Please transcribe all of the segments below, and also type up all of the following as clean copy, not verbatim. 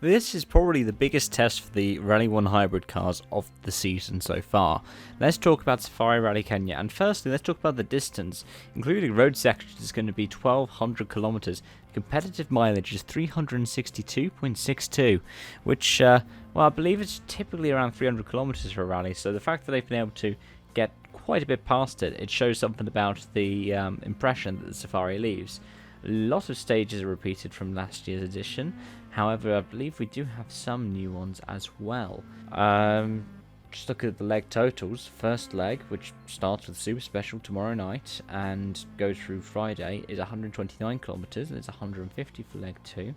This is probably the biggest test for the Rally 1 hybrid cars of the season so far. Let's talk about Safari Rally Kenya, and firstly let's talk about the distance. Including road sections is going to be 1200 kilometers. Competitive mileage is 362.62, which, well, I believe it's typically around 300 kilometers for a rally, so the fact that they've been able to get quite a bit past it, it shows something about the impression that the Safari leaves. A lot of stages are repeated from last year's edition. However, I believe we do have some new ones as well. Just look at the leg totals. First leg, which starts with Super Special tomorrow night and goes through Friday, is 129 kilometers, and it's 150 for leg 2.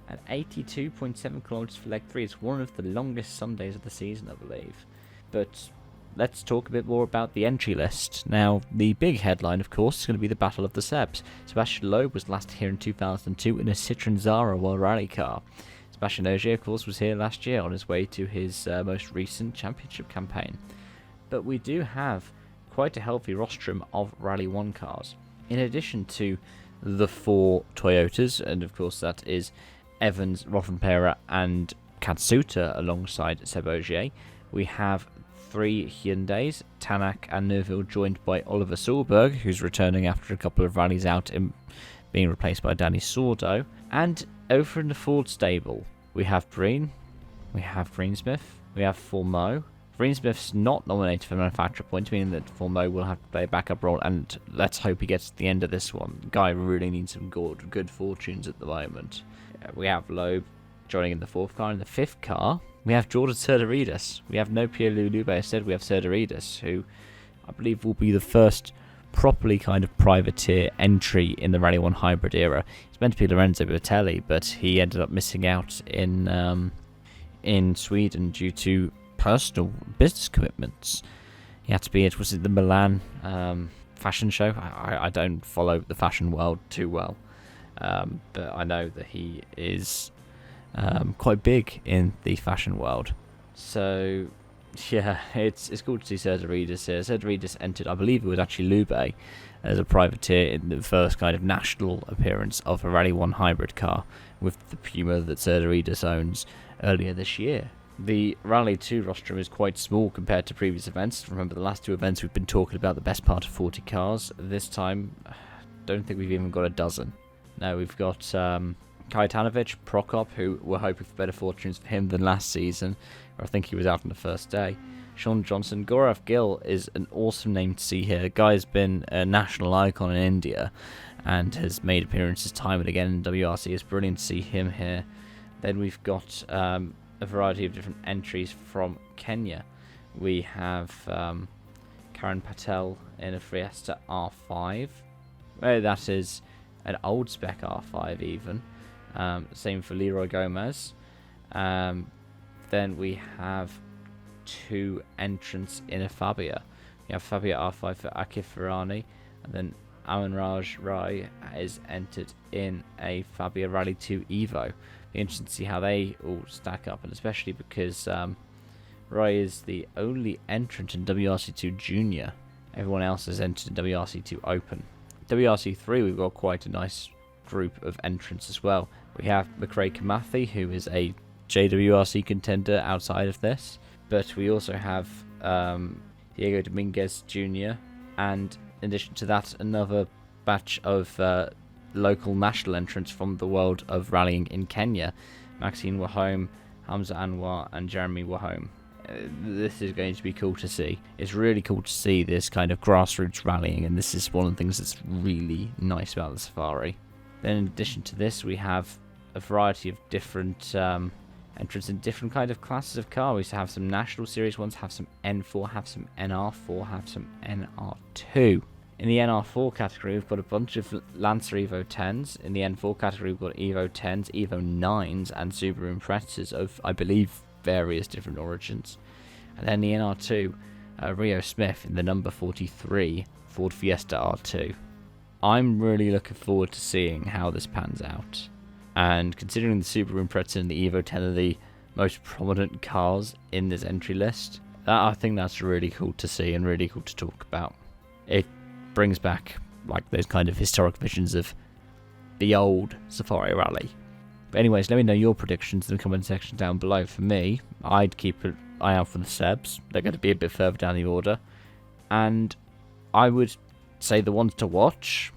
And 82.7 kilometers for leg 3. It's one of the longest Sundays of the season, I believe. But let's talk a bit more about the entry list. Now, the big headline, of course, is going to be the Battle of the Sebs. Sebastian Loeb was last here in 2002 in a Citroën Zara World Rally car. Sebastian Ogier, of course, was here last year on his way to his most recent championship campaign. But we do have quite a healthy rostrum of Rally 1 cars. In addition to the 4 Toyotas, and of course that is Evans, Rothenpera and Katsuta alongside Seb Ogier, we have 3 Hyundais, Tanak and Neuville, joined by Oliver Solberg, who's returning after a couple of rallies out and being replaced by Danny Sordo. And over in the Ford stable, we have Breen, we have Greensmith, we have Formeau. Greensmith's not nominated for manufacturer points, meaning that Formeau will have to play a backup role, and let's hope he gets to the end of this one. The guy really needs some good fortunes at the moment. We have Loeb joining in the 4th car. In the 5th car, we have Jordan Serdaridis. We have no Pierre Lulube. Instead, we have Serdaridis, who I believe will be the first properly kind of privateer entry in the Rally 1 hybrid era. It's meant to be Lorenzo Bertelli, but he ended up missing out in Sweden due to personal business commitments. He had to be at, was it the Milan fashion show? I don't follow the fashion world too well, but I know that he is quite big in the fashion world. So yeah, it's cool to see Serdaridis here. Serdaridis entered, I believe it was actually Lube, as a privateer in the first kind of national appearance of a Rally 1 hybrid car with the Puma that Serdaridis owns earlier this year. The Rally 2 rostrum is quite small compared to previous events. Remember, the last 2 events we've been talking about the best part of 40 cars. This time, don't think we've even got a dozen. No, we've got Kajtanovic, Prokop, who we're hoping for better fortunes for him than last season, where I think he was out on the first day. Sean Johnson. Gaurav Gill is an awesome name to see here. The guy's been a national icon in India and has made appearances time and again in WRC. It's brilliant to see him here. Then we've got a variety of different entries from Kenya. We have Karan Patel in a Fiesta R5. That is an old spec R5 even. Same for Leroy Gomez. Then we have 2 entrants in a Fabia. We have Fabia R5 for Akif Farani, and then Amanraj Rai is entered in a Fabia Rally 2 Evo. Be interesting to see how they all stack up, and especially because Rai is the only entrant in WRC2 Junior. Everyone else has entered in WRC2 Open. WRC3, we've got quite a nice group of entrants as well. We have McRae Kamathi, who is a JWRC contender outside of this, but we also have Diego Dominguez Jr., and in addition to that, another batch of local national entrants from the world of rallying in Kenya. Maxine Wahome, Hamza Anwar and Jeremy Wahome. This is going to be cool to see. It's really cool to see this kind of grassroots rallying, and this is one of the things that's really nice about the Safari. Then in addition to this, we have a variety of different entrants in different kind of classes of car. We used to have some National Series ones, have some N4, have some NR4, have some NR2. In the NR4 category, we've got a bunch of Lancer Evo 10s. In the N4 category, we've got Evo 10s, Evo 9s, and Subaru Imprezas of, I believe, various different origins. And then the NR2, Rio Smith in the number 43 Ford Fiesta R2. I'm really looking forward to seeing how this pans out. And considering the Subaru Impreza and the Evo 10 are the most prominent cars in this entry list, I think that's really cool to see and really cool to talk about. It brings back like those kind of historic visions of the old Safari Rally. But anyways, let me know your predictions in the comment section down below. For me, I'd keep an eye out for the Sebs. They're going to be a bit further down the order. And I would say the ones to watch,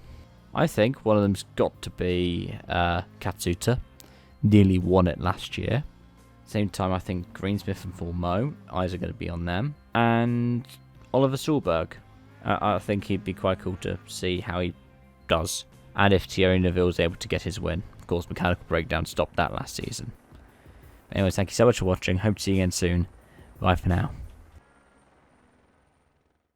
I think one of them's got to be Katsuta. Nearly won it last year. Same time, I think Greensmith and Formo, eyes are going to be on them. And Oliver Solberg. I think he'd be quite cool to see how he does. And if Thierry Neuville is able to get his win. Of course, Mechanical Breakdown stopped that last season. Anyways, thank you so much for watching. Hope to see you again soon. Bye for now.